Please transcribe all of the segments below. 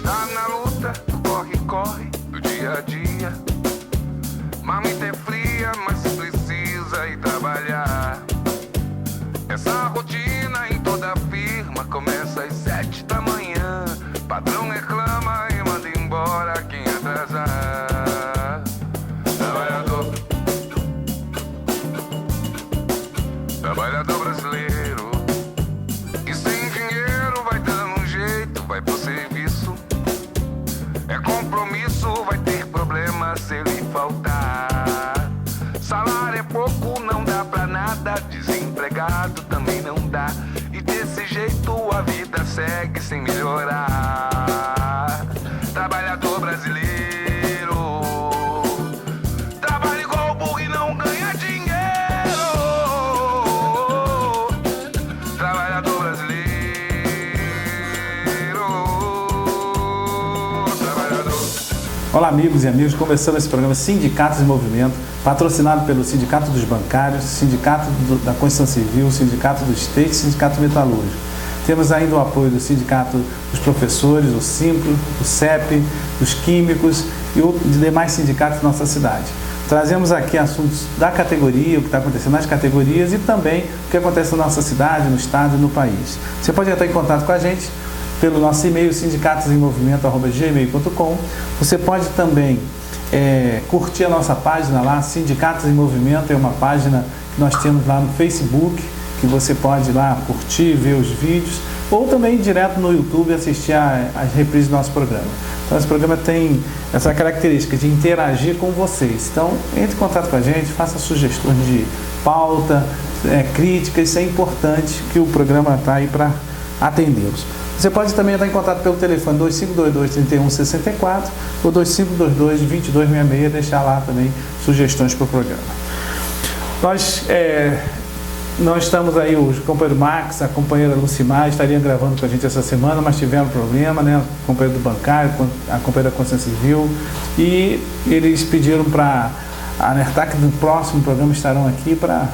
Tá na luta, corre do dia a dia. Mamita é fria, mas precisa ir trabalhar. Essa rotina em toda firma começa às 7 da manhã. Patrão reclama e manda embora quem atrasar. Trabalhador brasileiro, e sem dinheiro vai dando um jeito, vai pro serviço. É compromisso, vai ter problema se ele faltar. Salário é pouco, não dá pra nada, desempregado também não dá. E desse jeito a vida segue sem melhorar. Trabalhador brasileiro, trabalha igual burro e não ganha dinheiro. Trabalhador brasileiro, trabalhador. Olá amigos e amigas, começando esse programa Sindicatos em Movimento, patrocinado pelo Sindicato dos Bancários, Sindicato da Construção Civil, Sindicato do Esteio e Sindicato Metalúrgico. Temos ainda o apoio do Sindicato dos Professores, o Simplo, do CEP, dos Químicos e de demais sindicatos da nossa cidade. Trazemos aqui assuntos da categoria, o que está acontecendo nas categorias e também o que acontece na nossa cidade, no estado e no país. Você pode entrar em contato com a gente pelo nosso e-mail sindicatosemmmovimento@gmail.com. Você pode também curtir a nossa página lá, Sindicatos em Movimento, é uma página que nós temos lá no Facebook, que você pode ir lá curtir, ver os vídeos, ou também ir direto no YouTube assistir as reprises do nosso programa. Então esse programa tem essa característica de interagir com vocês. Então entre em contato com a gente, faça sugestões de pauta, críticas, isso é importante que o programa está aí para atendê-los. Você pode também entrar em contato pelo telefone 2522-3164 ou 2522-2266, deixar lá também sugestões para o programa. Nós estamos aí, o companheiro Max, a companheira Lucimar estariam gravando com a gente essa semana, mas tiveram problema, né? O companheiro do bancário, a companheira da Construção Civil, e eles pediram para alertar que no próximo programa estarão aqui para,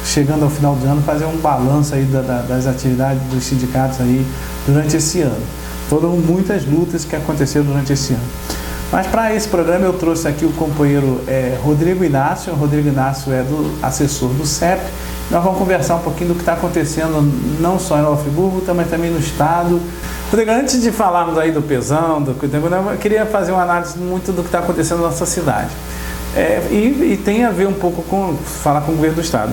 chegando ao final do ano, fazer um balanço aí das atividades dos sindicatos aí durante esse ano. Foram muitas lutas que aconteceram durante esse ano. Mas para esse programa eu trouxe aqui o companheiro Rodrigo Inácio. O Rodrigo Inácio é assessor do CEP. Nós vamos conversar um pouquinho do que está acontecendo não só em Nova Friburgo, mas também no estado. Rodrigo, antes de falarmos aí do pesão, eu queria fazer uma análise muito do que está acontecendo na nossa cidade. E tem a ver um pouco com falar com o governo do estado.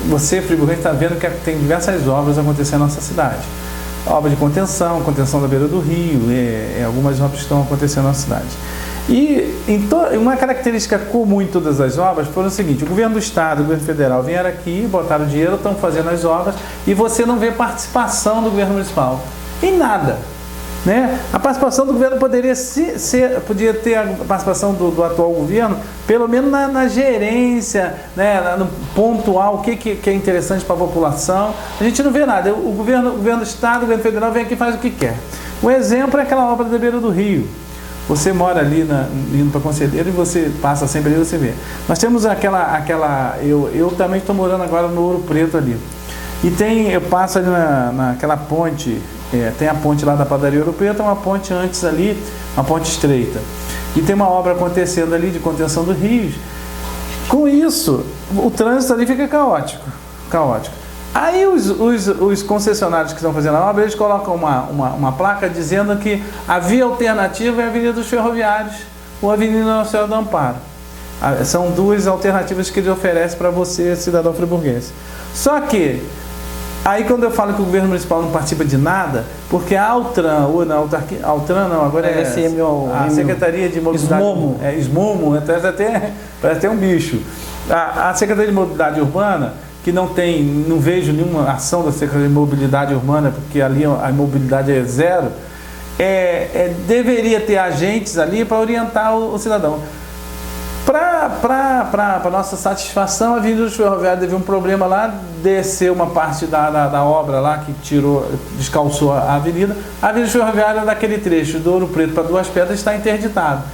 Você, friburguense, está vendo que tem diversas obras acontecendo na nossa cidade. Obra de contenção da beira do rio, algumas obras que estão acontecendo na nossa cidade. E uma característica comum em todas as obras foi o seguinte: o governo do estado, o governo federal vieram aqui, botaram dinheiro, estão fazendo as obras e você não vê participação do governo municipal em nada. Né? A participação do governo podia ter a participação do atual governo, pelo menos na gerência, né? No pontual, o que é interessante para a população. A gente não vê nada. O governo do estado, o governo federal vem aqui e faz o que quer. O exemplo é aquela obra da beira do rio. Você mora ali indo para Conselheiro e você passa sempre ali e você vê. Nós temos eu também estou morando agora no Ouro Preto ali. E eu passo ali naquela ponte. Tem a ponte lá da padaria Ouro Preto, uma ponte antes ali, uma ponte estreita. E tem uma obra acontecendo ali de contenção dos rios. Com isso, o trânsito ali fica caótico. Aí os concessionários que estão fazendo a obra, eles colocam uma placa dizendo que a via alternativa é a Avenida dos Ferroviários ou a Avenida Nossa Senhora do Amparo. São duas alternativas que eles oferecem para você, cidadão friburguense. Só que aí quando eu falo que o governo municipal não participa de nada, porque a Altran, agora é a Secretaria de Mobilidade... Esmomo, parece até um bicho. A Secretaria de Mobilidade Urbana, que não vejo nenhuma ação da Secretaria de Mobilidade Urbana, porque ali a mobilidade é zero, deveria ter agentes ali para orientar o cidadão. Para nossa satisfação, a Avenida dos Ferroviários teve um problema lá, desceu uma parte da obra lá que descalçou a avenida. A Avenida dos Ferroviários, daquele trecho do Ouro Preto para Duas Pedras, está interditada.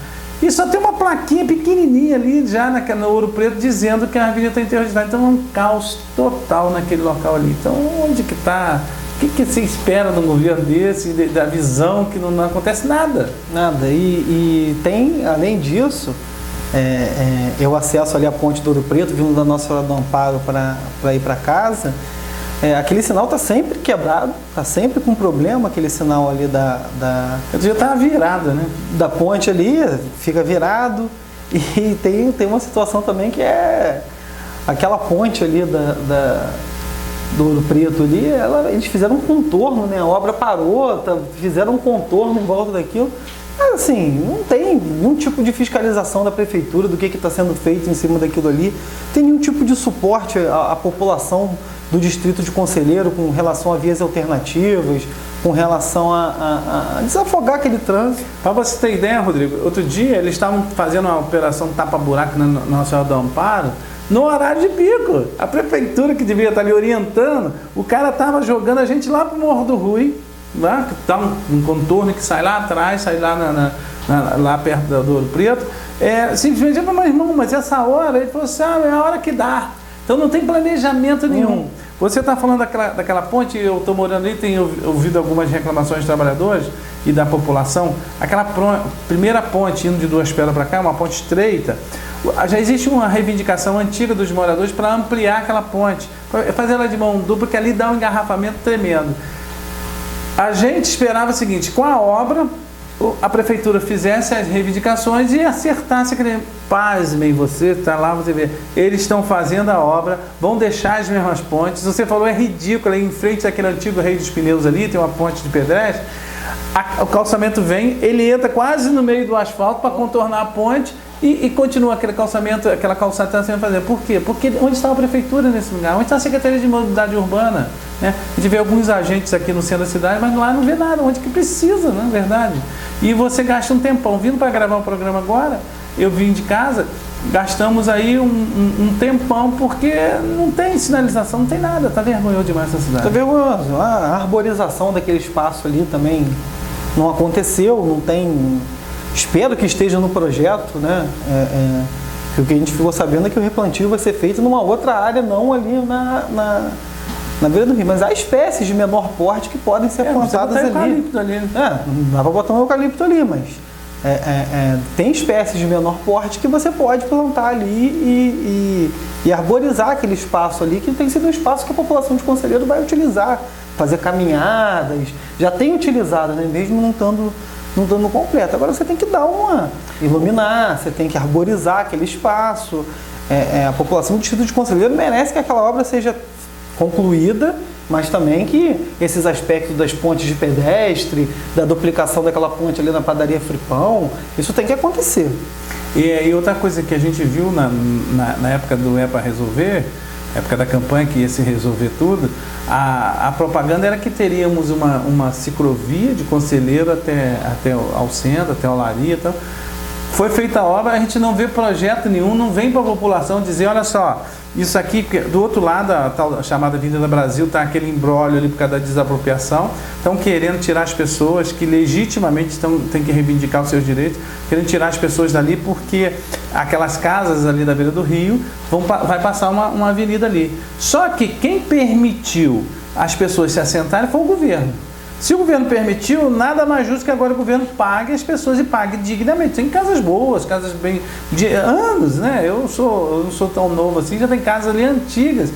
E só tem uma plaquinha pequenininha ali já no Ouro Preto dizendo que a avenida está interditada. Então é um caos total naquele local ali. Então onde que está? que se espera de um governo desse, da visão que não acontece nada? Nada. E tem, além disso, eu acesso ali a ponte do Ouro Preto, vindo da Nossa Senhora do Amparo para ir para casa. Aquele sinal está sempre quebrado, está sempre com problema, aquele sinal ali Já estava virado, né? Da ponte ali, fica virado. E tem uma situação também que é aquela ponte ali do Ouro Preto ali, eles fizeram um contorno, né? A obra parou, fizeram um contorno em volta daquilo. Mas assim, não tem nenhum tipo de fiscalização da prefeitura do que está sendo feito em cima daquilo ali. Não tem nenhum tipo de suporte à população do distrito de Conselheiro com relação a vias alternativas, com relação a desafogar aquele trânsito. Para você ter ideia, Rodrigo, outro dia eles estavam fazendo uma operação tapa-buraco na Nossa Senhora do Amparo, no horário de pico. A prefeitura que devia estar ali orientando, o cara estava jogando a gente lá para o Morro do Rui, lá, que está um contorno que sai lá atrás, sai lá, lá perto do Ouro Preto. Simplesmente, mas irmão, mas essa hora, ele falou assim, é a hora que dá. Então não tem planejamento nenhum. Você está falando daquela ponte, eu estou morando ali, tenho ouvido algumas reclamações de trabalhadores e da população. Aquela primeira ponte indo de Duas Pedras para cá, uma ponte estreita, já existe uma reivindicação antiga dos moradores para ampliar aquela ponte, fazer ela de mão dupla, porque ali dá um engarrafamento tremendo. A gente esperava o seguinte, com a obra, a prefeitura fizesse as reivindicações e acertasse aquele... Pasmem, você está lá, você vê, eles estão fazendo a obra, vão deixar as mesmas pontes. Você falou, é ridículo, em frente àquele antigo Rei dos Pneus ali, tem uma ponte de pedestre, o calçamento vem, ele entra quase no meio do asfalto para contornar a ponte e continua aquele calçamento, aquela calçada que está sendo fazendo. Por quê? Porque onde está a prefeitura nesse lugar? Onde está a Secretaria de Mobilidade Urbana? Né? A gente vê alguns agentes aqui no centro da cidade, mas lá não vê nada, onde que precisa, na verdade. E você gasta um tempão. Vindo para gravar o programa agora, eu vim de casa, gastamos aí um tempão, porque não tem sinalização, não tem nada, está vergonhoso demais essa cidade. Está vergonhoso. A arborização daquele espaço ali também não aconteceu, não tem... Espero que esteja no projeto, né? O que a gente ficou sabendo é que o replantio vai ser feito numa outra área, não ali na beira do rio. Mas há espécies de menor porte que podem ser plantadas ali. Eucalipto ali. Não dá para botar um eucalipto ali, mas tem espécies de menor porte que você pode plantar ali e arborizar aquele espaço ali, que tem sido um espaço que a população de Conselheiro vai utilizar, fazer caminhadas, já tem utilizado, né? Mesmo não estando completo. Agora você tem que iluminar, você tem que arborizar aquele espaço. A população do distrito de Conselheiro merece que aquela obra seja concluída, mas também que esses aspectos das pontes de pedestre, da duplicação daquela ponte ali na padaria Fripão, isso tem que acontecer. E outra coisa que a gente viu na época do EPA Resolver, época da campanha que ia se resolver tudo, a propaganda era que teríamos uma ciclovia de Conselheiro até ao centro, até a Olaria e tal. Foi feita a obra, a gente não vê projeto nenhum, não vem para a população dizer, olha só, isso aqui, do outro lado, a tal chamada Avenida Brasil, está aquele imbróglio ali por causa da desapropriação, estão querendo tirar as pessoas que legitimamente têm que reivindicar os seus direitos, querendo tirar as pessoas dali porque aquelas casas ali da beira do rio vai passar uma avenida ali. Só que quem permitiu as pessoas se assentarem foi o governo. Se o governo permitiu, nada mais justo que agora o governo pague as pessoas e pague dignamente. Tem casas boas, casas bem de anos, né? Eu não sou tão novo assim, já tem casas ali antigas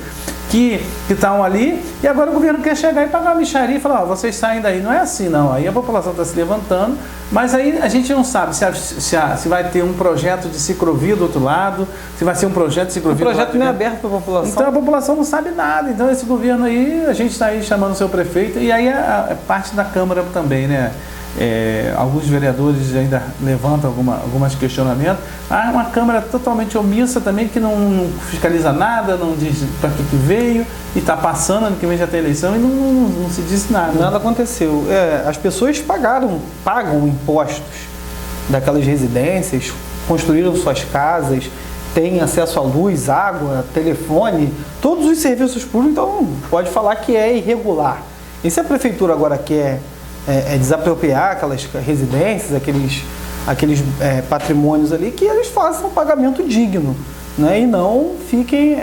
que estão ali, e agora o governo quer chegar e pagar uma mixaria e falar, vocês saem daí. Não é assim, não. Aí a população está se levantando, mas aí a gente não sabe se vai ter um projeto de ciclovia do outro lado, se vai ser um projeto de ciclovia. O projeto não é aberto para a população. Então a população não sabe nada. Então esse governo aí, a gente está aí chamando o seu prefeito, e aí é parte da Câmara também, né? Alguns vereadores ainda levantam alguns questionamentos. Há uma Câmara totalmente omissa também, que não fiscaliza nada, não diz para que veio, e está passando, ano que vem já tem eleição, e não se diz nada. Nada aconteceu. As pessoas pagam impostos daquelas residências, construíram suas casas, têm acesso à luz, água, telefone, todos os serviços públicos, então pode falar que é irregular. E se a prefeitura agora quer desapropriar aquelas residências, aqueles patrimônios ali, que eles façam um pagamento digno, né? E não fiquem...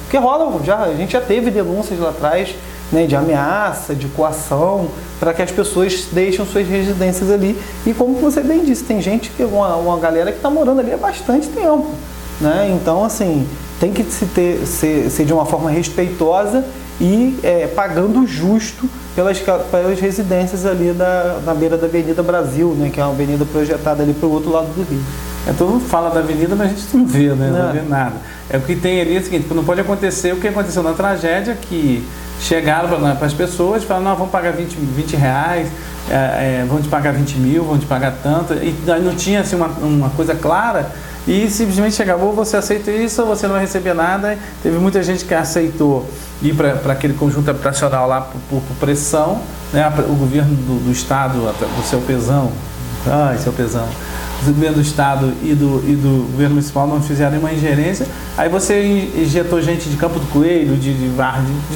porque rola, a gente já teve denúncias lá atrás né, de ameaça, de coação, para que as pessoas deixem suas residências ali. E como você bem disse, tem gente, uma galera que está morando ali há bastante tempo, né? Então, assim, tem que ser de uma forma respeitosa e pagando justo pelas residências ali na beira da Avenida Brasil, né, que é uma avenida projetada ali para o outro lado do Rio. Todo mundo fala da avenida, mas a gente não vê, né? Não vê nada. O que tem ali é o seguinte, não pode acontecer o que aconteceu na tragédia, que chegaram para as pessoas e falaram, não, vamos pagar 20 reais, vamos te pagar 20 mil, vamos te pagar tanto, e não tinha assim, uma coisa clara, e simplesmente chegava, ou você aceita isso ou você não vai receber nada. Teve muita gente que aceitou ir para aquele conjunto habitacional lá por pressão, né? O governo do estado, do seu Pezão, o governo do estado e do governo municipal não fizeram nenhuma ingerência. Aí você injetou gente de Campo do Coelho, de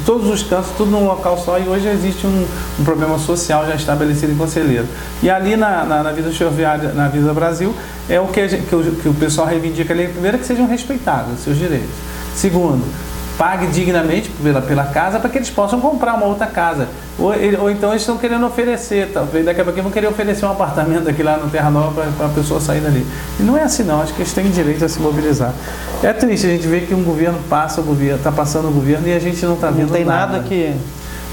todos os cantos, tudo num local só, e hoje existe um problema social já estabelecido em Conselheiro. E ali na Vida Ferroviária, na Vida Brasil, é o que o pessoal reivindica ali. Primeiro, que sejam respeitados os seus direitos. Segundo, pague dignamente pela casa para que eles possam comprar uma outra casa. Ou então eles estão querendo oferecer, talvez daqui a pouco vão querer oferecer um apartamento aqui lá no Terra Nova para a pessoa sair dali. E não é assim não, acho que eles têm direito a se mobilizar. É triste a gente ver que um governo está passando o governo e a gente não está vendo nada. Não tem nada que...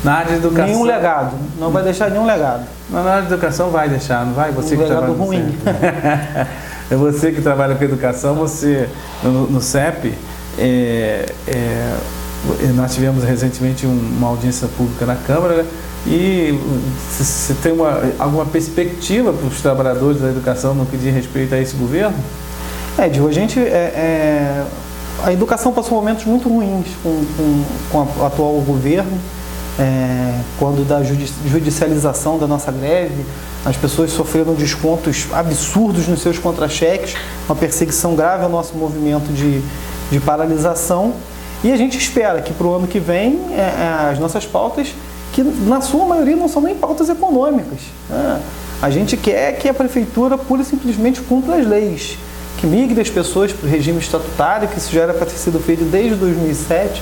Na área de educação... Nenhum legado, não vai deixar nenhum legado. Na área de educação vai deixar, não vai? Você que legado ruim. É você que trabalha com educação, você no CEP... nós tivemos recentemente uma audiência pública na Câmara, e se tem alguma perspectiva para os trabalhadores da educação no que diz respeito a esse governo? Diogo, a educação passou momentos muito ruins com o atual governo, quando da judicialização da nossa greve, as pessoas sofreram descontos absurdos nos seus contra-cheques, uma perseguição grave ao nosso movimento de paralisação, e a gente espera que para o ano que vem as nossas pautas, que na sua maioria não são nem pautas econômicas, né? A gente quer que a prefeitura pura e simplesmente cumpra as leis, que migre as pessoas para o regime estatutário, que isso já era para ter sido feito desde 2007,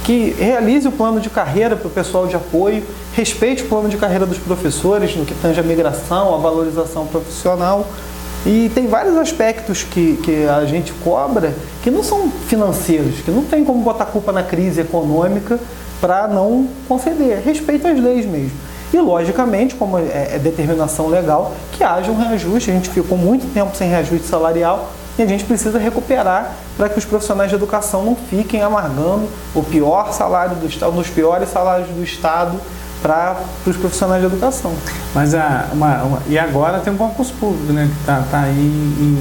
que realize o plano de carreira para o pessoal de apoio, respeite o plano de carreira dos professores no que tange a migração, a valorização profissional. E tem vários aspectos que a gente cobra que não são financeiros, que não tem como botar culpa na crise econômica para não conceder. Respeito às leis mesmo. E, logicamente, como é determinação legal, que haja um reajuste. A gente ficou muito tempo sem reajuste salarial e a gente precisa recuperar para que os profissionais de educação não fiquem amargando o pior salário do Estado, nos piores salários do Estado, para os profissionais de educação. Mas e agora tem um concurso público, né, que tá aí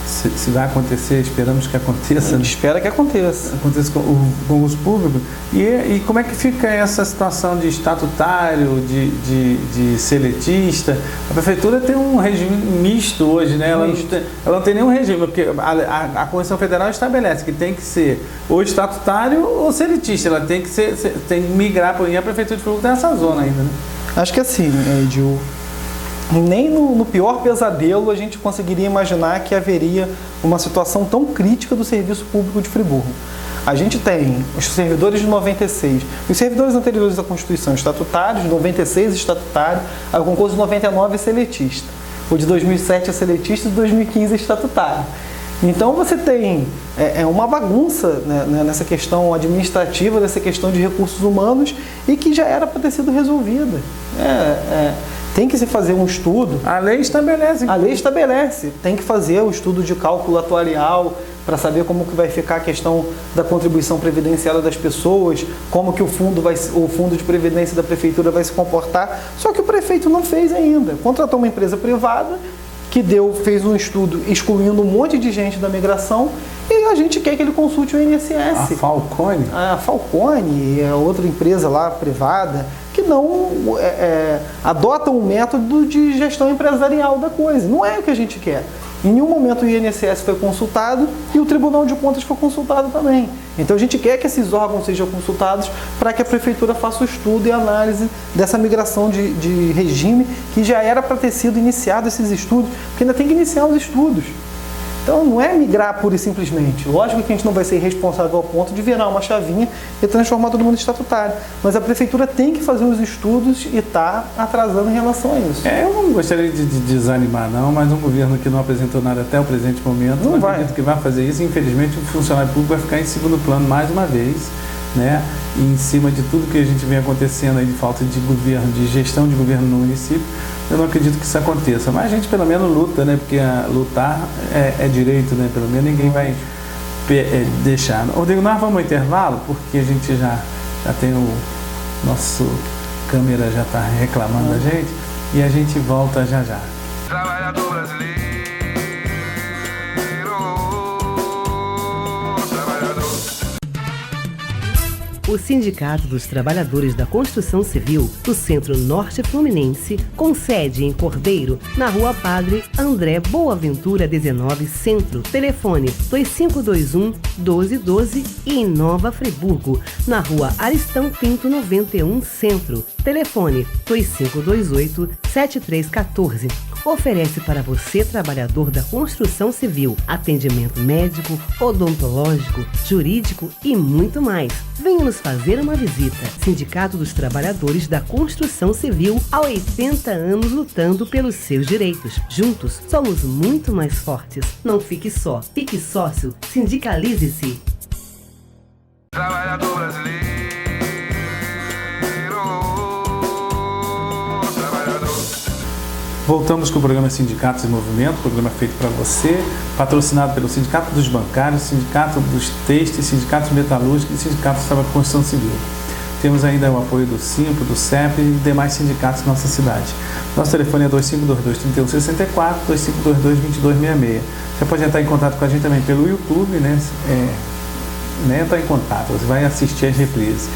se vai acontecer, esperamos que aconteça. A gente espera que aconteça. Aconteça com o concurso público. E como é que fica essa situação de estatutário, de seletista? A prefeitura tem um regime misto hoje, né? Ela não tem nenhum regime, porque a Constituição Federal estabelece que tem que ser ou estatutário ou seletista. Ela tem que migrar por aí. A prefeitura de Friburgo tem essa zona ainda, né? Acho que assim, Edil, nem no pior pesadelo a gente conseguiria imaginar que haveria uma situação tão crítica do serviço público de Friburgo. A gente tem os servidores de 96, os servidores anteriores à Constituição estatutários, de 96 estatutário, o concurso de 99 é seletista, o de 2007 é seletista e de 2015 é estatutário. Então você tem uma bagunça, né, nessa questão administrativa, nessa questão de recursos humanos, e que já era para ter sido resolvida. Tem que se fazer um estudo. A lei estabelece. A lei estabelece. Tem que fazer o estudo de cálculo atuarial para saber como que vai ficar a questão da contribuição previdenciária das pessoas, como que o fundo de previdência da prefeitura vai se comportar. Só que o prefeito não fez ainda. Contratou uma empresa privada que fez um estudo excluindo um monte de gente da migração, e a gente quer que ele consulte o INSS. A Falcone? A Falcone é outra empresa lá privada que não adota um método de gestão empresarial da coisa. Não é o que a gente quer. Em nenhum momento o INSS foi consultado e o Tribunal de Contas foi consultado também. Então a gente quer que esses órgãos sejam consultados para que a Prefeitura faça o estudo e análise dessa migração de regime, que já era para ter sido iniciado esses estudos, porque ainda tem que iniciar os estudos. Então não é migrar pura e simplesmente. Lógico que a gente não vai ser responsável ao ponto de virar uma chavinha e transformar todo mundo em estatutário. Mas a prefeitura tem que fazer os estudos e está atrasando em relação a isso. Eu não gostaria de desanimar não, mas um governo que não apresentou nada até o presente momento, não acredito que vai fazer isso. Infelizmente o funcionário público vai ficar em segundo plano mais uma vez, né? E em cima de tudo que a gente vem acontecendo aí de falta de governo, de gestão de governo no município, eu não acredito que isso aconteça. Mas a gente pelo menos luta, né? Porque lutar é direito, né? Pelo menos ninguém vai deixar. Rodrigo, nós vamos ao intervalo, porque a gente já tem o nosso câmera já está reclamando da gente, e a gente volta já já. Trabalhador brasileiro, trabalhador. O Sindicato dos Trabalhadores da Construção Civil do Centro-Norte Fluminense, com sede em Cordeiro, na Rua Padre André Boaventura 19 Centro, telefone 2521-1212, e em Nova Friburgo, na Rua Aristão Pinto 91 Centro, telefone 2528-7314. Oferece para você, trabalhador da construção civil, atendimento médico, odontológico, jurídico e muito mais. Venha nos fazer uma visita. Sindicato dos Trabalhadores da Construção Civil, há 80 anos lutando pelos seus direitos. Juntos, somos muito mais fortes. Não fique só. Fique sócio. Sindicalize-se. Trabalhador brasileiro, trabalhador. Voltamos com o programa Sindicatos em Movimento, programa feito para você, patrocinado pelo Sindicato dos Bancários, Sindicato dos Têxteis, Sindicato Metalúrgico e Sindicato da Construção Civil. Temos ainda o apoio do SIMPO, do CEP e demais sindicatos da nossa cidade. Nosso telefone é 2522-3164, 2522-2266. Você pode entrar em contato com a gente também pelo YouTube, né? Entrar em contato, você vai assistir as reprises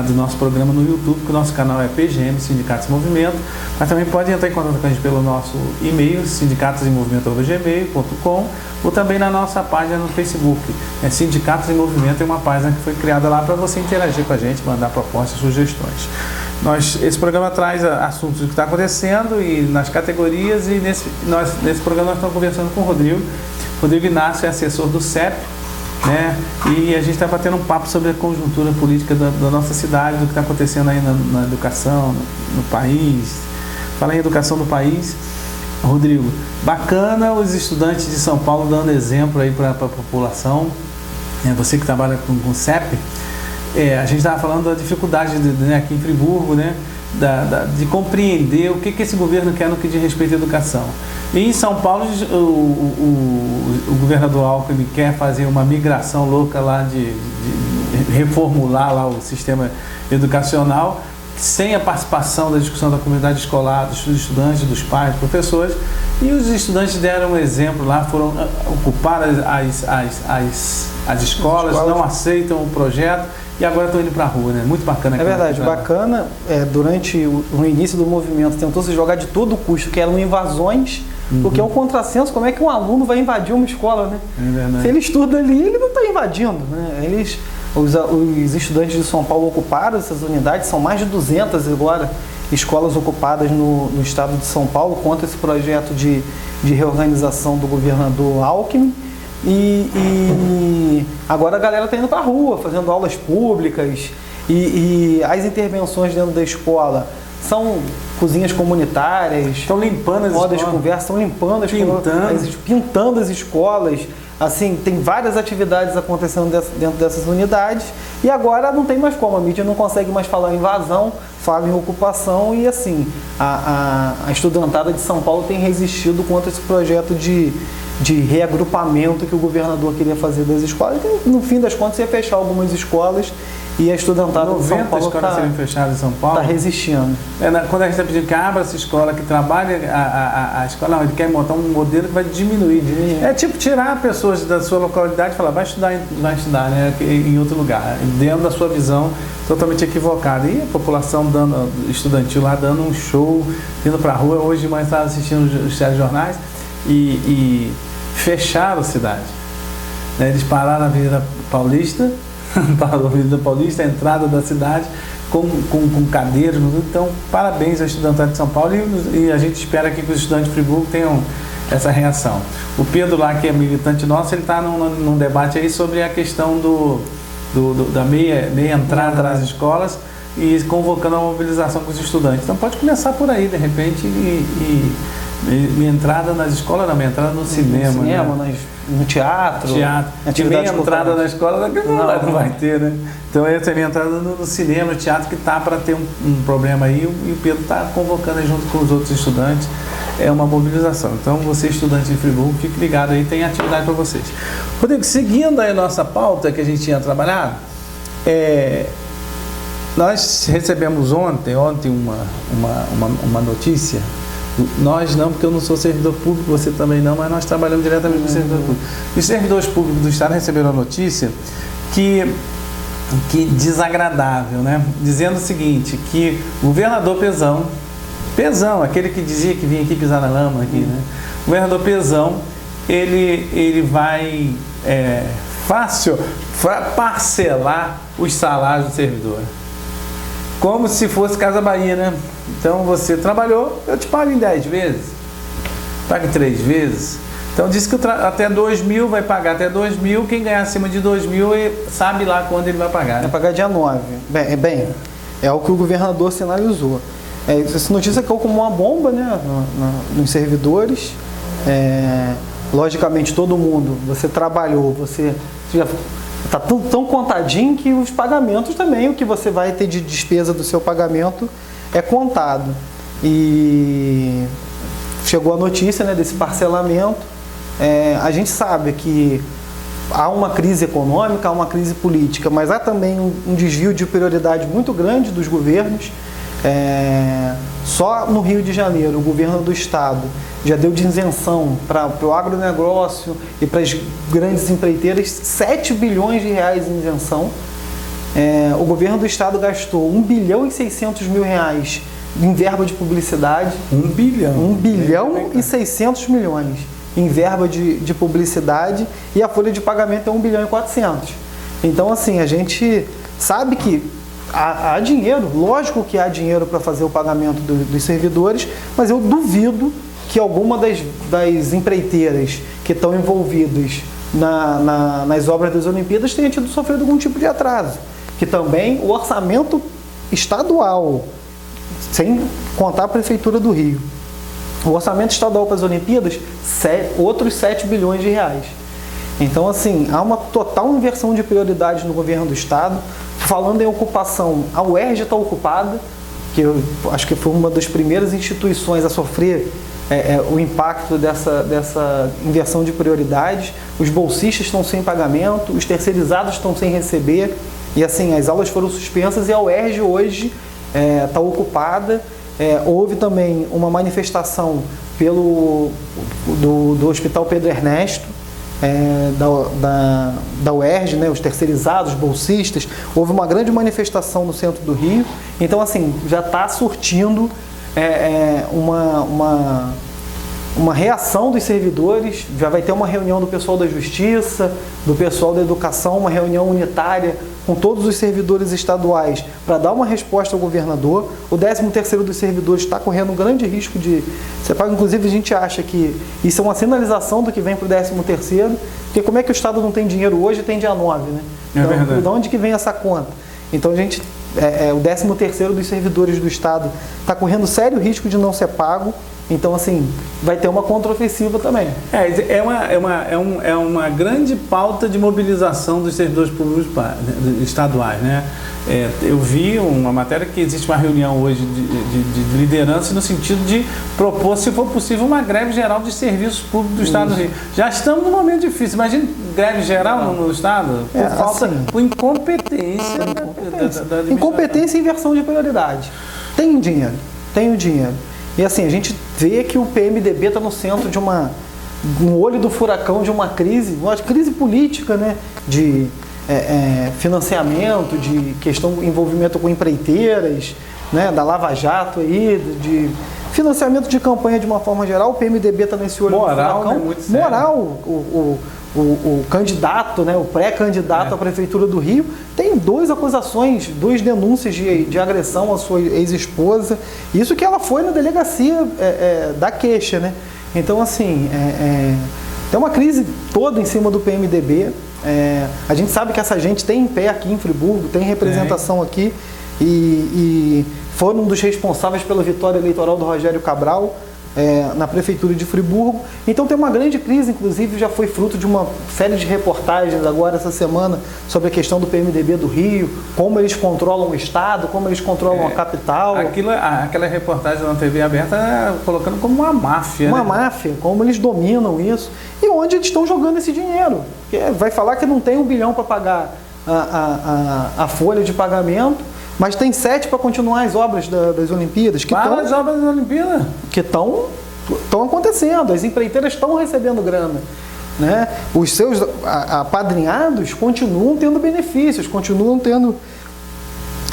do nosso programa no YouTube, que o nosso canal é PGM, Sindicatos em Movimento, mas também pode entrar em contato com a gente pelo nosso e-mail, sindicatosemmovimento@gmail.com, ou também na nossa página no Facebook. Sindicatos em Movimento é uma página que foi criada lá para você interagir com a gente, mandar propostas, sugestões. Esse programa traz assuntos do que está acontecendo e nas categorias, e nesse programa nós estamos conversando com o Rodrigo Inácio, é assessor do CEP, né? E a gente está batendo um papo sobre a conjuntura política da nossa cidade, do que está acontecendo aí na educação, no país. Fala em educação no país. Rodrigo, bacana os estudantes de São Paulo dando exemplo aí para a população. Você que trabalha com CEP, a gente estava falando da dificuldade aqui em Friburgo, né? De compreender o que esse governo quer no que diz respeito à educação. E em São Paulo, o governador Alckmin quer fazer uma migração louca lá de reformular lá o sistema educacional, sem a participação da discussão da comunidade escolar, dos estudantes, dos pais, dos professores. E os estudantes deram um exemplo lá, foram ocupar as escolas, não aceitam o projeto e agora estão indo para a rua, né? Muito bacana. É verdade, bacana. Durante o início do movimento tentou se jogar de todo custo, que eram invasões, porque é um contrassenso. Como é que um aluno vai invadir uma escola, né? Se ele estuda ali, ele não está invadindo, né? Os estudantes de São Paulo ocuparam essas unidades, são mais de 200 agora escolas ocupadas no estado de São Paulo contra esse projeto de reorganização do governador Alckmin. E agora a galera está indo para a rua, fazendo aulas públicas, e as intervenções dentro da escola são cozinhas comunitárias, estão limpando as rodas de conversa, estão limpando pintando as escolas. Assim, tem várias atividades acontecendo dentro dessas unidades, e agora não tem mais como, a mídia não consegue mais falar em invasão, fala em ocupação, e assim, a estudantada de São Paulo tem resistido contra esse projeto de reagrupamento que o governador queria fazer das escolas. E, no fim das contas, ia fechar algumas escolas, e a estudantada de São Paulo escolas serem fechadas em São Paulo. Está resistindo. Quando a gente está pedindo que abra essa escola, que trabalhe a escola, não, ele quer montar um modelo que vai diminuir. É tipo tirar pessoas da sua localidade e falar, vai estudar, né, em outro lugar, dentro da sua visão totalmente equivocada. E a população estudantil lá dando um show, indo para a rua. Hoje de manhã estava assistindo os telejornais e fecharam a cidade. Eles pararam na Avenida Paulista, a entrada da cidade, com cadeiras. Então, parabéns à estudantado de São Paulo, e a gente espera aqui que os estudantes de Friburgo tenham essa reação. O Pedro lá, que é militante nosso, ele está num debate aí sobre a questão da meia entrada nas escolas e convocando a mobilização com os estudantes. Então pode começar por aí, de repente, minha entrada nas escolas, não, minha entrada no cinema. Né? No teatro. Meia entrada na escola não vai ter, né? Então essa é a minha entrada no cinema, no teatro, que está para ter um problema aí, e o Pedro está convocando aí junto com os outros estudantes. É uma mobilização. Então você, estudante de Friburgo, fique ligado aí, tem atividade para vocês. Rodrigo, seguindo aí a nossa pauta que a gente tinha trabalhado, nós recebemos ontem uma notícia. Nós não, porque eu não sou servidor público, você também não, mas nós trabalhamos diretamente com o servidor público. Os servidores públicos do Estado receberam a notícia que desagradável, né? Dizendo o seguinte, que o governador Pezão, aquele que dizia que vinha aqui pisar na lama aqui, né? O governador Pezão, ele vai parcelar os salários do servidor. Como se fosse Casa Bahia, né? Então você trabalhou, eu te pago em 10 vezes, pago em 3 vezes. Então disse que até 2.000 vai pagar até 2.000, quem ganhar acima de 2.000 sabe lá quando ele vai pagar. Né? Vai pagar dia 9. Bem, é o que o governador sinalizou. Essa notícia caiu como uma bomba, né, nos servidores. Logicamente, todo mundo, você trabalhou, você já está tão contadinho que os pagamentos também, o que você vai ter de despesa do seu pagamento é contado. E chegou a notícia, né, desse parcelamento. A gente sabe que há uma crise econômica, há uma crise política, mas há também um desvio de prioridade muito grande dos governos. Só no Rio de Janeiro, o governo do estado já deu de isenção para o agronegócio e para as grandes empreiteiras 7 bilhões de reais em isenção. O governo do estado gastou 1 bilhão e 600 mil reais em verba de publicidade. 1 bilhão. 1 bilhão e 600 milhões em verba de publicidade, e a folha de pagamento é 1 bilhão e 400. Então, assim, a gente sabe que há dinheiro, lógico que há dinheiro para fazer o pagamento dos servidores, mas eu duvido que alguma das empreiteiras que estão envolvidas nas obras das Olimpíadas tenha sofrido algum tipo de atraso. Que também o orçamento estadual, sem contar a Prefeitura do Rio, o orçamento estadual para as Olimpíadas, outros 7 bilhões de reais. Então, assim, há uma total inversão de prioridades no governo do estado. Falando em ocupação, a UERJ está ocupada, que eu acho que foi uma das primeiras instituições a sofrer o impacto dessa inversão de prioridades. Os bolsistas estão sem pagamento, os terceirizados estão sem receber, e assim, as aulas foram suspensas e a UERJ hoje está ocupada. Houve também uma manifestação do Hospital Pedro Ernesto, da UERJ, né, os terceirizados, bolsistas. Houve uma grande manifestação no centro do Rio. Então, assim, já está surtindo uma reação dos servidores. Já vai ter uma reunião do pessoal da Justiça, do pessoal da Educação, uma reunião unitária com todos os servidores estaduais para dar uma resposta ao governador. O 13º dos servidores está correndo um grande risco de ser pago. Inclusive, a gente acha que isso é uma sinalização do que vem para o 13º, porque como é que o Estado não tem dinheiro hoje e tem dia 9, né? Então, de onde que vem essa conta? Então, a gente, o 13º dos servidores do Estado está correndo sério risco de não ser pago. Então, assim, vai ter uma contraofensiva também. É uma grande pauta de mobilização dos servidores públicos estaduais, né? Eu vi uma matéria que existe uma reunião hoje de liderança no sentido de propor, se for possível, uma greve geral de serviços públicos do Estado do Rio. Já estamos num momento difícil. Imagina greve geral no Estado por falta, por incompetência da administração. Incompetência e inversão de prioridade. Tem o dinheiro. E assim, a gente vê que o PMDB está no centro de no olho do furacão de uma crise política, né? De financiamento, de envolvimento com empreiteiras, né? Da Lava Jato aí, de financiamento de campanha de uma forma geral. O PMDB está nesse olho do furacão. Né? Muito sério. Moral, o candidato, né, o pré-candidato à Prefeitura do Rio, tem 2 acusações, 2 denúncias de agressão à sua ex-esposa. Isso que ela foi na delegacia da queixa, né? Então, assim, tem uma crise toda em cima do PMDB. A gente sabe que essa gente tem em pé aqui em Friburgo, tem representação aqui e foram um dos responsáveis pela vitória eleitoral do Rogério Cabral na Prefeitura de Friburgo. Então tem uma grande crise, inclusive já foi fruto de uma série de reportagens agora essa semana sobre a questão do PMDB do Rio, como eles controlam o Estado, como eles controlam a capital. Aquela reportagem na TV aberta colocando como uma máfia. Uma máfia, como eles dominam isso e onde eles estão jogando esse dinheiro. Vai falar que não tem 1 bilhão para pagar a folha de pagamento, mas tem 7 para continuar as obras das Olimpíadas. As obras das Olimpíadas? Que estão acontecendo, as empreiteiras estão recebendo grana. Né? Os seus apadrinhados continuam tendo benefícios, continuam tendo...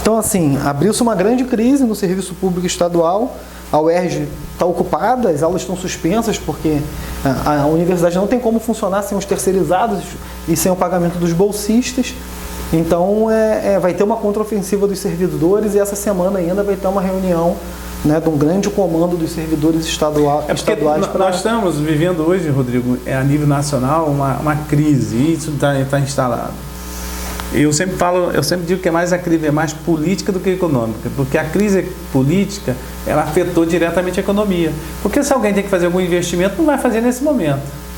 Então, assim, abriu-se uma grande crise no serviço público estadual, a UERJ está ocupada, as aulas estão suspensas porque a universidade não tem como funcionar sem os terceirizados e sem o pagamento dos bolsistas. Então, vai ter uma contraofensiva dos servidores e essa semana ainda vai ter uma reunião, né, de um grande comando dos servidores estaduais. Nós estamos vivendo hoje, Rodrigo, a nível nacional, uma crise, e isso está instalado. Eu sempre digo que a crise é mais política do que econômica, porque a crise política, ela afetou diretamente a economia. Porque se alguém tem que fazer algum investimento, não vai fazer nesse momento.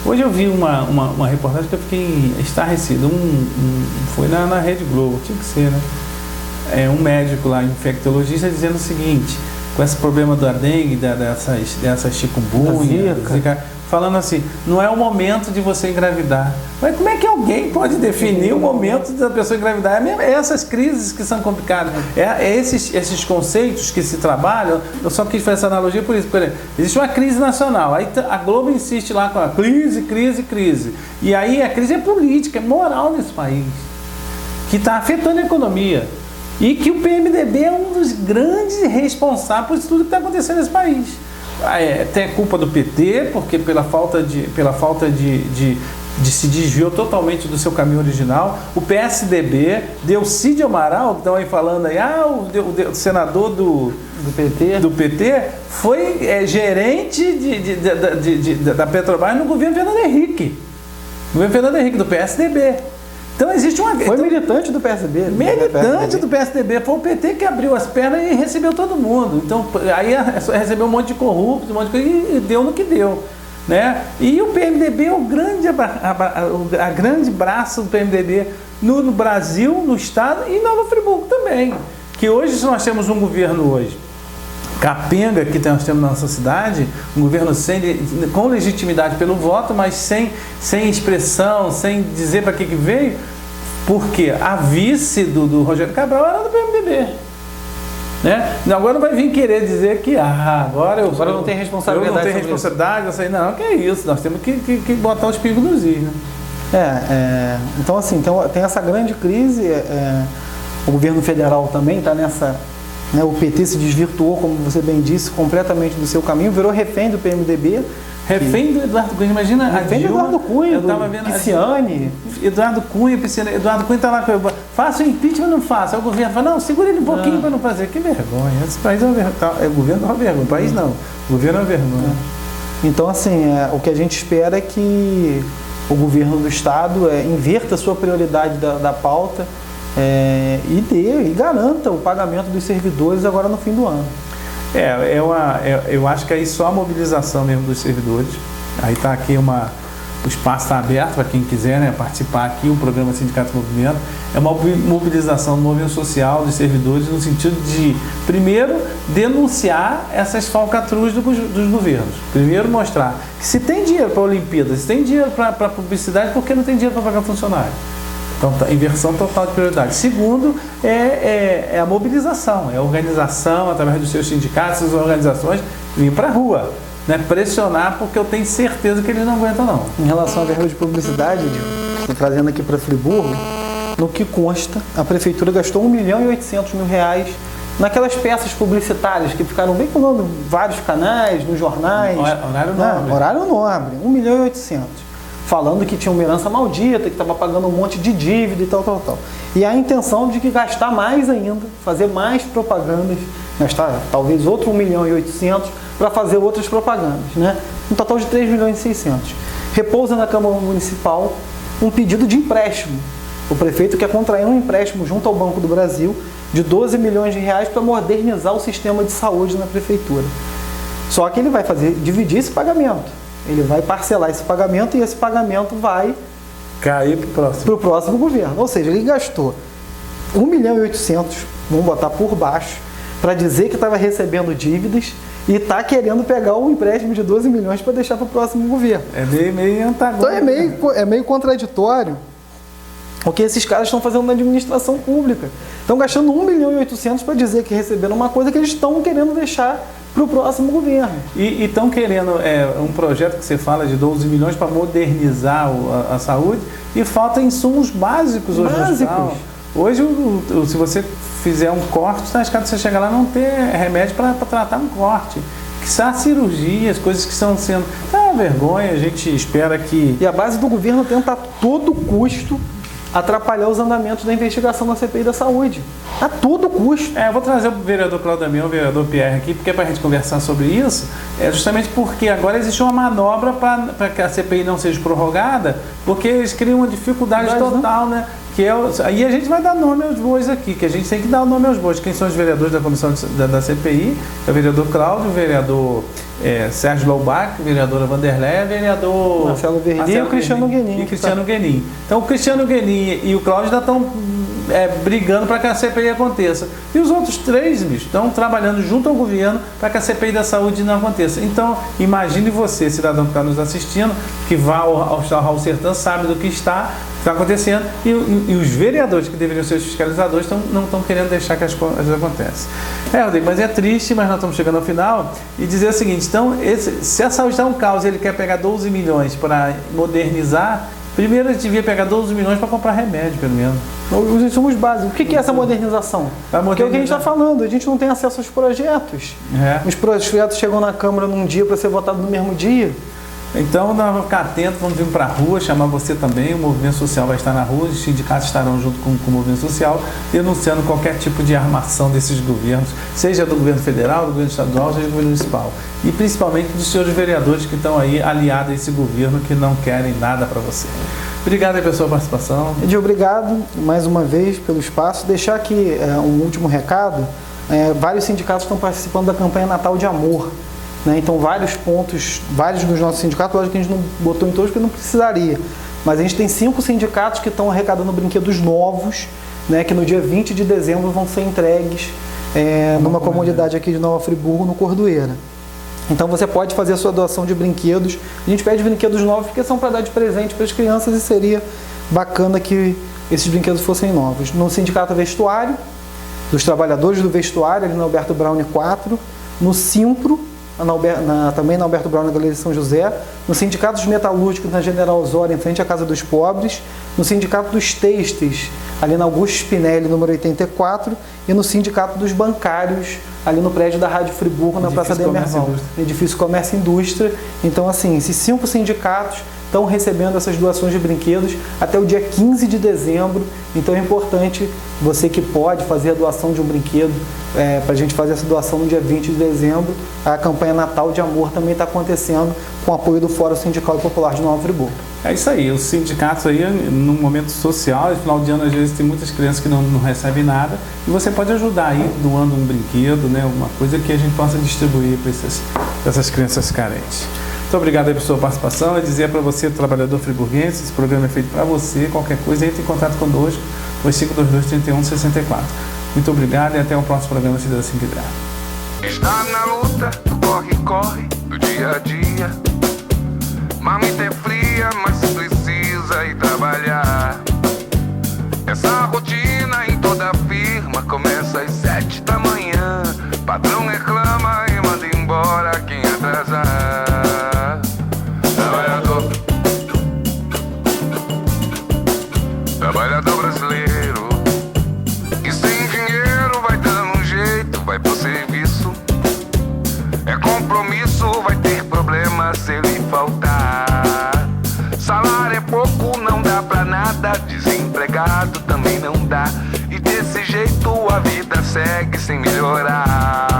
Hoje eu vi uma reportagem que eu fiquei estarrecido. Foi na Rede Globo, tinha que ser, né? Um médico lá, infectologista, dizendo o seguinte, com esse problema da dengue, dessas chikungunya, falando assim, não é o momento de você engravidar. Mas como é que alguém pode definir o momento da pessoa engravidar? É essas crises que são complicadas. Esses conceitos que se trabalham, eu só quis fazer essa analogia por isso. Por exemplo, existe uma crise nacional, aí a Globo insiste lá com a crise. E aí a crise é política, é moral nesse país, que está afetando a economia. E que o PMDB é um dos grandes responsáveis por isso tudo que está acontecendo nesse país. Tem culpa do PT, porque pela falta de se desviou totalmente do seu caminho original. O PSDB, Delcídio Amaral, que estão aí falando aí, o senador do PT foi gerente da Petrobras no governo Fernando Henrique. Do PSDB. Então existe uma... Foi militante do PSDB. Do PSDB. Foi o PT que abriu as pernas e recebeu todo mundo. Então, aí recebeu um monte de corruptos, um monte de coisa e deu no que deu. Né? E o PMDB é a grande braço do PMDB no Brasil, no Estado e em Nova Friburgo também. Que hoje, se nós temos um governo hoje capenga que nós temos na nossa cidade, um governo com legitimidade pelo voto, mas sem expressão, sem dizer para que veio, porque a vice do Rogério Cabral era do PMDB. Né? Agora não vai vir querer dizer que agora não tem responsabilidade. Eu não tenho responsabilidade, eu sei, não, que é isso, nós temos que botar os pingos nos is, né? Então, assim, tem essa grande crise, o governo federal também está nessa... Né, o PT se desvirtuou, como você bem disse, completamente do seu caminho, virou refém do PMDB. Refém do Eduardo Cunha, imagina a Dilma, do Eduardo Cunha, eu estava vendo Pisciani. Eduardo Cunha está lá, faça o impeachment ou não faça? Aí o governo fala, não, segura ele um pouquinho para não fazer. Que vergonha, esse país é uma vergonha. O governo é uma vergonha, o país não, o governo é uma vergonha. Então, assim, o que a gente espera é que o governo do Estado inverta a sua prioridade da pauta, e garanta o pagamento dos servidores agora no fim do ano. Eu acho que aí só a mobilização mesmo dos servidores, aí está aqui o espaço está aberto para quem quiser, né, participar aqui, o programa Sindicato Movimento, é uma mobilização do movimento social dos servidores no sentido de, primeiro, denunciar essas falcatruas dos governos. Primeiro, mostrar que se tem dinheiro para a Olimpíada, se tem dinheiro para publicidade, por que não tem dinheiro para pagar funcionário? Então, inversão total de prioridade. Segundo, é a mobilização, é a organização, através dos seus sindicatos, suas organizações, vir para a rua, né? Pressionar, porque eu tenho certeza que eles não aguentam, não. Em relação à verba de publicidade, trazendo aqui para Friburgo, no que consta, a Prefeitura gastou R$1.800.000 naquelas peças publicitárias que ficaram veiculando em vários canais, nos jornais. Horário nobre. Horário nobre, R$1.800.000. Falando que tinha uma herança maldita, que estava pagando um monte de dívida e tal. E a intenção de que gastar mais ainda, fazer mais propagandas, gastar talvez outro R$1.800.000 para fazer outras propagandas, né? Um total de 3 milhões e 600. Repousa na Câmara Municipal um pedido de empréstimo. O prefeito quer contrair um empréstimo junto ao Banco do Brasil de 12 milhões de reais para modernizar o sistema de saúde na prefeitura. Só que ele vai dividir esse pagamento. Ele vai parcelar esse pagamento e esse pagamento vai cair para o próximo governo. Ou seja, ele gastou 1 milhão e 800, vamos botar por baixo, para dizer que estava recebendo dívidas e está querendo pegar um empréstimo de 12 milhões para deixar para o próximo governo. É meio antagônico. Então é meio contraditório o que esses caras estão fazendo na administração pública. Estão gastando 1 milhão e 800 para dizer que receberam uma coisa que eles estão querendo deixar para o próximo governo. E estão querendo um projeto que você fala de 12 milhões para modernizar a saúde e falta insumos básicos hoje no hospital. Hoje, se você fizer um corte, está escado você chegar lá não ter remédio para tratar um corte. Que são cirurgias, coisas que estão sendo... É uma vergonha, a gente espera que... E a base do governo tenta a todo custo atrapalhar os andamentos da investigação na CPI da saúde. A todo custo. Eu vou trazer o vereador Cláudio Damião, o vereador Pierre aqui, porque é para a gente conversar sobre isso, justamente porque agora existe uma manobra para que a CPI não seja prorrogada, porque eles criam uma dificuldade total, né? Aí a gente vai dar nome aos bois aqui, que a gente tem que dar o nome aos bois. Quem são os vereadores da comissão da CPI? É o vereador Cláudio, o vereador Sérgio Loubach, vereadora Vanderléia, vereador Marcelo Verdi e o Cristiano Guenin. E Cristiano Guenin. Então o Cristiano Guenin e o Cláudio ainda estão brigando para que a CPI aconteça. E os outros 3, bicho, estão trabalhando junto ao governo para que a CPI da saúde não aconteça. Então, imagine você, cidadão que está nos assistindo, que vai ao Raul Sertã, sabe do que está acontecendo, e os vereadores que deveriam ser os fiscalizadores não estão querendo deixar que as coisas aconteçam. Rodrigo, mas é triste, mas nós estamos chegando ao final, e dizer o seguinte, então, se a saúde está um caos e ele quer pegar 12 milhões para modernizar, primeiro ele devia pegar 12 milhões para comprar remédio, pelo menos. Os insumos básicos. O que é essa modernização? Porque é o que a gente está falando, a gente não tem acesso aos projetos. Os projetos chegam na Câmara num dia para ser votado no mesmo dia. Então, nós vamos ficar atentos, vamos vir para a rua, chamar você também, o movimento social vai estar na rua, os sindicatos estarão junto com o movimento social, denunciando qualquer tipo de armação desses governos, seja do governo federal, do governo estadual, seja do governo municipal. E principalmente dos senhores vereadores que estão aí aliados a esse governo, que não querem nada para você. Obrigado aí pela sua participação. Edir, obrigado mais uma vez pelo espaço. Deixar aqui um último recado, vários sindicatos estão participando da campanha Natal de Amor. Então, vários dos nossos sindicatos, lógico que a gente não botou em todos porque não precisaria, mas a gente tem 5 sindicatos que estão arrecadando brinquedos novos, que no dia 20 de dezembro vão ser entregues numa comunidade aqui de Nova Friburgo, no Cordoeira. Então, você pode fazer a sua doação de brinquedos. A gente pede brinquedos novos porque são para dar de presente para as crianças e seria bacana que esses brinquedos fossem novos. No Sindicato Vestuário, dos trabalhadores do vestuário, ali na Alberto Braune 4, no Simpro, também na Alberto Braune, na Galeria São José, no Sindicato dos Metalúrgicos, na General Osório, em frente à Casa dos Pobres, no Sindicato dos Têxteis, ali na Augusto Spinelli, número 84, e no Sindicato dos Bancários, ali no prédio da Rádio Friburgo, na Praça da Emerval, Edifício Comércio e Indústria. Então, assim, esses 5 sindicatos estão recebendo essas doações de brinquedos até o dia 15 de dezembro. Então é importante, você que pode fazer a doação de um brinquedo, para a gente fazer essa doação no dia 20 de dezembro. A campanha Natal de Amor também está acontecendo com o apoio do Fórum Sindical e Popular de Nova Friburgo. É isso aí, os sindicatos aí, num momento social, no final de ano, às vezes tem muitas crianças que não recebem nada, e você pode ajudar aí, doando um brinquedo, alguma coisa que a gente possa distribuir para essas crianças carentes. Muito obrigado aí por sua participação. Eu dizia para você, trabalhador friburguense, esse programa é feito para você. Qualquer coisa, entre em contato conosco, 2522-3164. Muito obrigado e até o próximo programa, se Deus assim quiser. Está na luta, corre do dia a dia. Marmita é fria, mas precisa ir trabalhar. Essa rotina em toda firma começa às 7 da manhã. Patrão reclama e manda embora quem atrasar. Trabalhador brasileiro, que sem dinheiro vai dando um jeito, vai pro serviço. É compromisso, vai ter problema se ele faltar. Salário é pouco, não dá pra nada, desempregado também não dá. E desse jeito a vida segue sem melhorar.